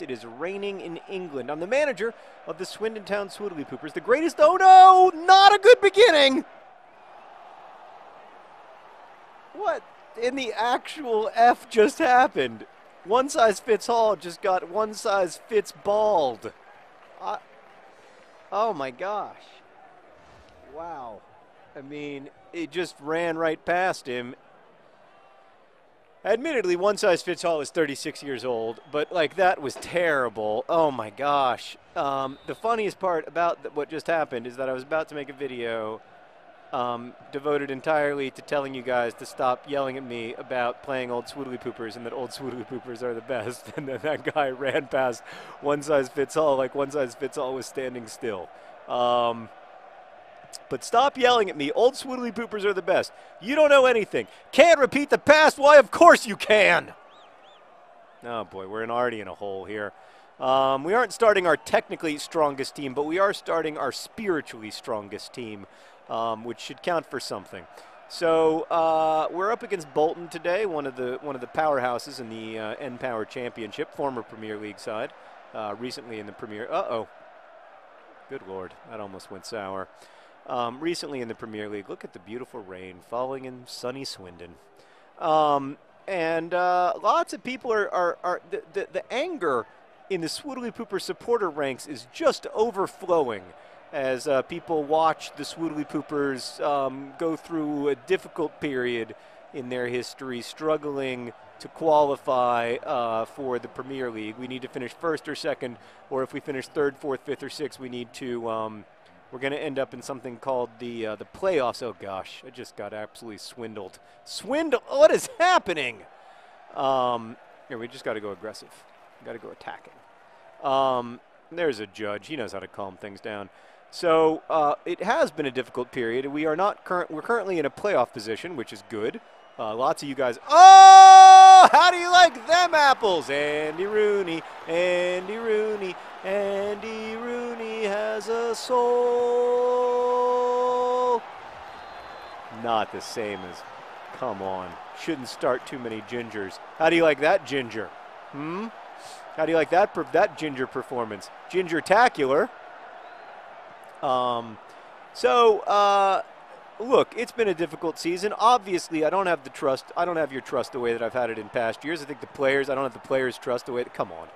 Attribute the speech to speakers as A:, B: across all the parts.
A: It is raining in England. I'm the manager of the Swindon Town Swoodilypoopers. The greatest, oh no, not a good beginning. What in the actual F just happened? One size fits all just got one size fits bald. Oh my gosh. Wow. I mean, it just ran right past him. Admittedly, one size fits all is 36 years old, but like that was terrible. Oh my gosh. The funniest part about what just happened is that I was about to make a video devoted entirely to telling you guys to stop yelling at me about playing old Swoodilypoopers and that old Swoodilypoopers are the best. And then that guy ran past one size fits all like one size fits all was standing still. But stop yelling at me. Old Swoodilypoopers are the best. You don't know anything. Can't repeat the past? Why, of course you can. Oh, boy, we're already in a hole here. We aren't starting our technically strongest team, but we are starting our spiritually strongest team, which should count for something. So we're up against Bolton today, one of the powerhouses in the N-Power Championship, former Premier League side, recently in the Premier. Uh-oh. Good Lord, that almost went sour. Recently in the Premier League. Look at the beautiful rain falling in sunny Swindon. And lots of people the anger in the Swoodilypooper supporter ranks is just overflowing as people watch the Swoodilypoopers go through a difficult period in their history, struggling to qualify for the Premier League. We need to finish first or second, or if we finish third, fourth, fifth, or sixth, we need to we're going to end up in something called the playoffs. Oh, gosh, I just got absolutely swindled. What is happening? Here, we just got to go aggressive. Got to go attacking. There's a judge. He knows how to calm things down. So it has been a difficult period. We're currently in a playoff position, which is good. Lots of you guys. Oh, how do you like them apples? Andy Rooney, Andy Rooney, Andy Rooney has a soul. Not the same as, come on. Shouldn't start too many gingers. How do you like that ginger? How do you like that ginger performance? Ginger-tacular. Look, it's been a difficult season. Obviously, I don't have your trust the way that I've had it in past years. I think I don't have the players' trust the way come on.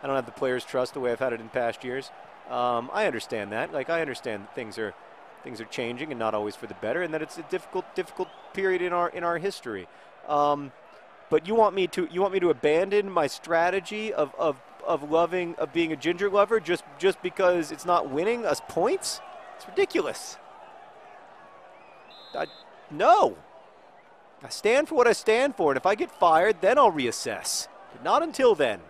A: I don't have the players' trust the way I've had it in past years. I understand that. Like, I understand that things are changing and not always for the better, and that it's a difficult period in our history. But you want me to abandon my strategy of being a ginger lover just because it's not winning us points? It's ridiculous. No. I stand for what I stand for, and if I get fired, then I'll reassess. But not until then.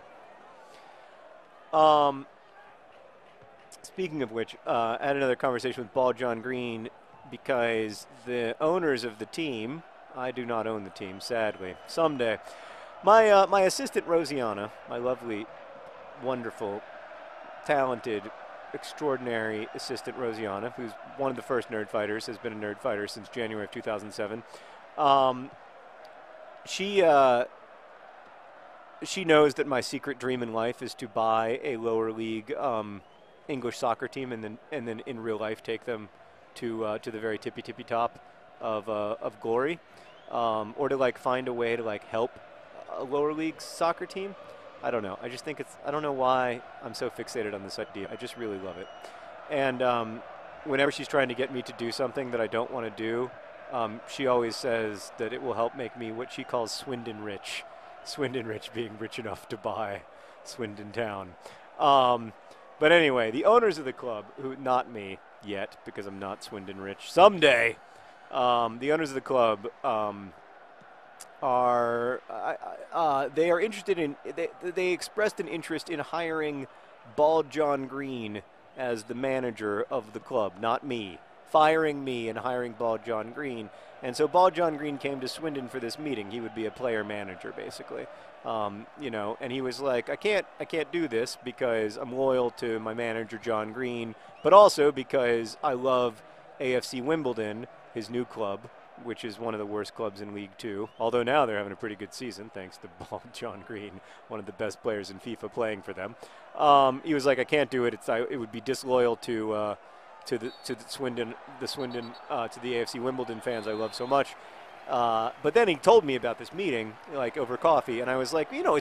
A: Speaking of which, I had another conversation with Bolton Green because the owners of the team, I do not own the team, sadly. Someday. My assistant, Rosianna, my lovely, wonderful, talented, extraordinary assistant Rosianna, who's one of the first nerd fighters, has been a nerd fighter since January of 2007. She knows that my secret dream in life is to buy a lower league English soccer team and then in real life take them to the very tippy top of glory, or to like find a way to like help a lower league soccer team. I don't know. I just think I don't know why I'm so fixated on this idea. I just really love it. And whenever she's trying to get me to do something that I don't want to do, she always says that it will help make me what she calls Swindon rich. Swindon rich being rich enough to buy Swindon Town. But anyway, the owners of the club, who not me yet because I'm not Swindon rich, someday, the owners of the club they are interested in, they expressed an interest in hiring Bolton Green as the manager of the club, not me. Firing me and hiring Bolton Green. And so Bolton Green came to Swindon for this meeting. He would be a player manager, basically. You know, and he was like, I can't do this because I'm loyal to my manager, John Green, but also because I love AFC Wimbledon, his new club, which is one of the worst clubs in League Two. Although now they're having a pretty good season, thanks to John Green, one of the best players in FIFA, playing for them. He was like, I can't do it. It would be disloyal to the Swindon, to the AFC Wimbledon fans I love so much. But then he told me about this meeting, like over coffee, and I was like, you know,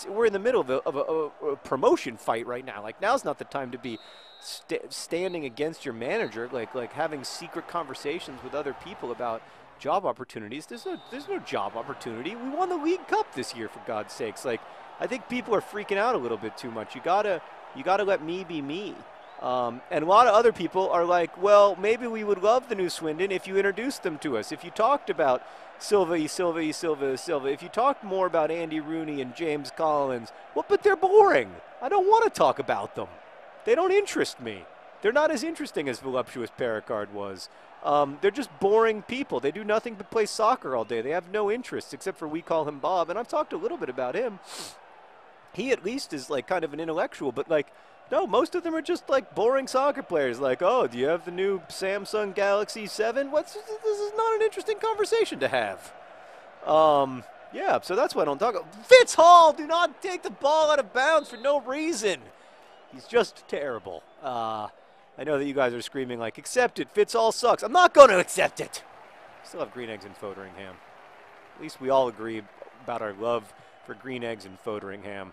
A: we're in the middle of a promotion fight right now. Like, now's not the time to be standing against your manager, like having secret conversations with other people about job opportunities. There's no job opportunity. We won the League Cup this year, for God's sakes. Like, I think people are freaking out a little bit too much. You gotta let me be me. And a lot of other people are like, well, maybe we would love the new Swindon if you introduced them to us. If you talked about Silva, if you talked more about Andy Rooney and James Collins, well, but they're boring. I don't want to talk about them. They don't interest me. They're not as interesting as Voluptuous Pericard was. They're just boring people. They do nothing but play soccer all day. They have no interests, except for we call him Bob. And I've talked a little bit about him. He at least is like kind of an intellectual, but like, no, most of them are just like boring soccer players. Like, oh, do you have the new Samsung Galaxy 7? This is not an interesting conversation to have. Yeah, so that's why I don't talk. Fitz Hall, do not take the ball out of bounds for no reason. He's just terrible. I know that you guys are screaming like, accept it, Fitz Hall sucks. I'm not going to accept it. Still have green eggs and Foderingham. At least we all agree about our love for green eggs and Foderingham.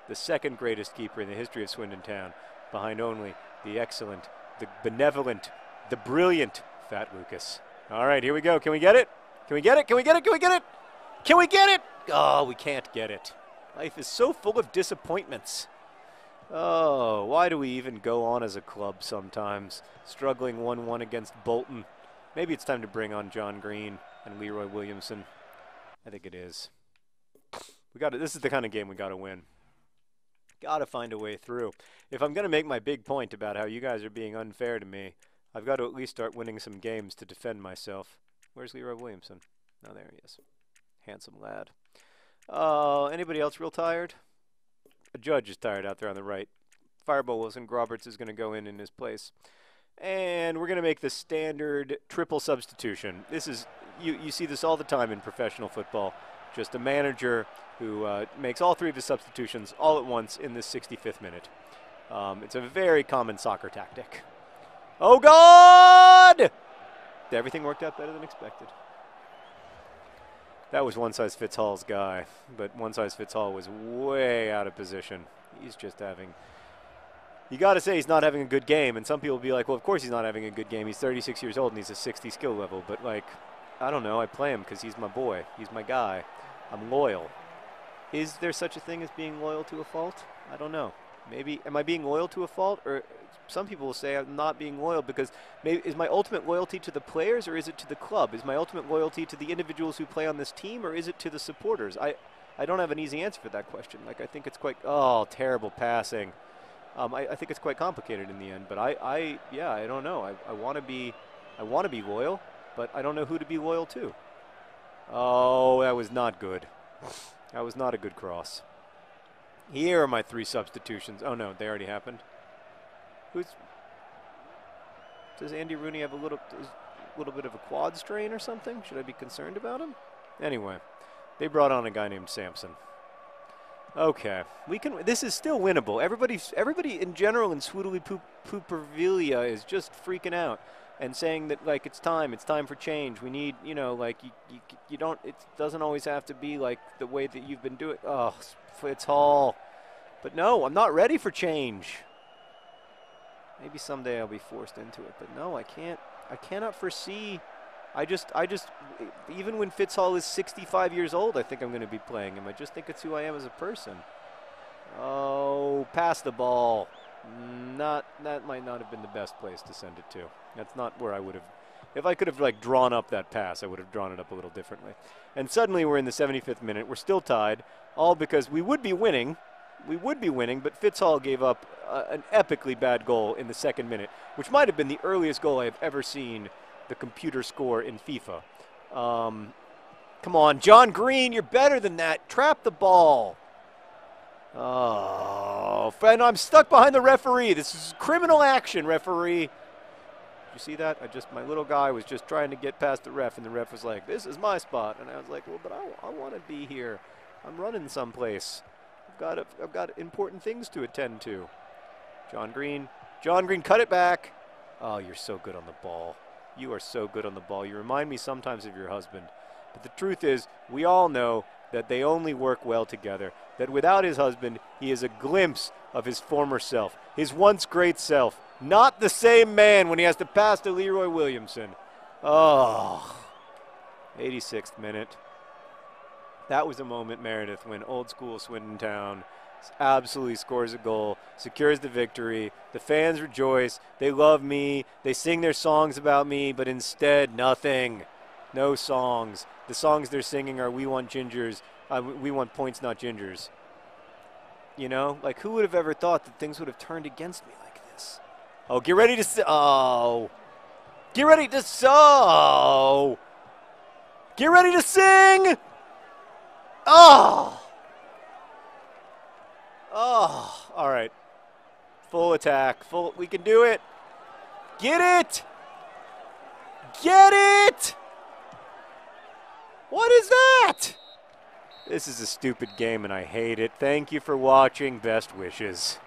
A: The second greatest keeper in the history of Swindon Town, behind only the excellent, the benevolent, the brilliant Fat Lucas. All right, here we go. Can we get it? Can we get it? Can we get it? Can we get it? Can we get it? Oh, we can't get it. Life is so full of disappointments. Oh, why do we even go on as a club sometimes? Struggling 1-1 against Bolton. Maybe it's time to bring on John Green and Leroy Williamson. I think it is. This is the kind of game we got to win. Got to find a way through. If I'm going to make my big point about how you guys are being unfair to me, I've got to at least start winning some games to defend myself. Where's Leroy Williamson? Oh, there he is. Handsome lad. Anybody else real tired? A Judge is tired out there on the right. Fireball Wilson Roberts is going to go in his place. And we're going to make the standard triple substitution. This is, you see this all the time in professional football. Just a manager who makes all three of his substitutions all at once in this 65th minute. It's a very common soccer tactic. Oh, God! Everything worked out better than expected. That was One Size Fits All's guy, but One Size Fits All was way out of position. He's just having... You got to say he's not having a good game, and some people will be like, well, of course he's not having a good game. He's 36 years old and he's a 60 skill level, but like, I don't know. I play him because he's my boy. He's my guy. I'm loyal. Is there such a thing as being loyal to a fault? I don't know. Maybe, am I being loyal to a fault? Or some people will say I'm not being loyal because maybe, is my ultimate loyalty to the players or is it to the club? Is my ultimate loyalty to the individuals who play on this team or is it to the supporters? I don't have an easy answer for that question. Like, I think it's quite, oh, terrible passing. I think it's quite complicated in the end, but yeah, I don't know. I want to be loyal, but I don't know who to be loyal to. Oh, that was not good. That was not a good cross. Here are my three substitutions. Oh no, they already happened. Does Andy Rooney have a little bit of a quad strain or something? Should I be concerned about him? Anyway, they brought on a guy named Samson. Okay, this is still winnable. Everybody in general in Swoodilypoopervilia is just freaking out and saying that like it's time for change. We need, you know, like you don't. It doesn't always have to be like the way that you've been doing. Oh, Fitz Hall, but no, I'm not ready for change. Maybe someday I'll be forced into it, but no, I can't. I cannot foresee. I just, even when Fitz Hall is 65 years old, I think I'm going to be playing him. I just think it's who I am as a person. Oh, pass the ball. That might not have been the best place to send it to. That's not where I would have. If I could have like drawn up that pass, I would have drawn it up a little differently. And suddenly we're in the 75th minute. We're still tied, all because we would be winning. We would be winning, but Fitz Hall gave up an epically bad goal in the second minute, which might have been the earliest goal I have ever seen the computer score in FIFA. Come on, John Green, you're better than that. Trap the ball. Oh, and I'm stuck behind the referee. This is criminal action, referee. You see that? My little guy was just trying to get past the ref, and the ref was like, this is my spot. And I was like, well, but I want to be here. I'm running someplace. I've got important things to attend to. John Green, cut it back. Oh, you're so good on the ball. You are so good on the ball. You remind me sometimes of your husband. But the truth is, we all know that they only work well together, that without his husband, he is a glimpse of his former self, his once great self. Not the same man when he has to pass to Leroy Williamson. Oh, 86th minute. That was a moment, Meredith, when old school Swindon Town absolutely scores a goal, secures the victory. The fans rejoice. They love me. They sing their songs about me, but instead, nothing. No songs. The songs they're singing are "We want gingers." We want points, not gingers. You know, like who would have ever thought that things would have turned against me like this? Oh, get ready to get ready to get ready to sing. Oh, all right. Full attack. We can do it. Get it. Get it. What is that? This is a stupid game, and I hate it. Thank you for watching. Best wishes.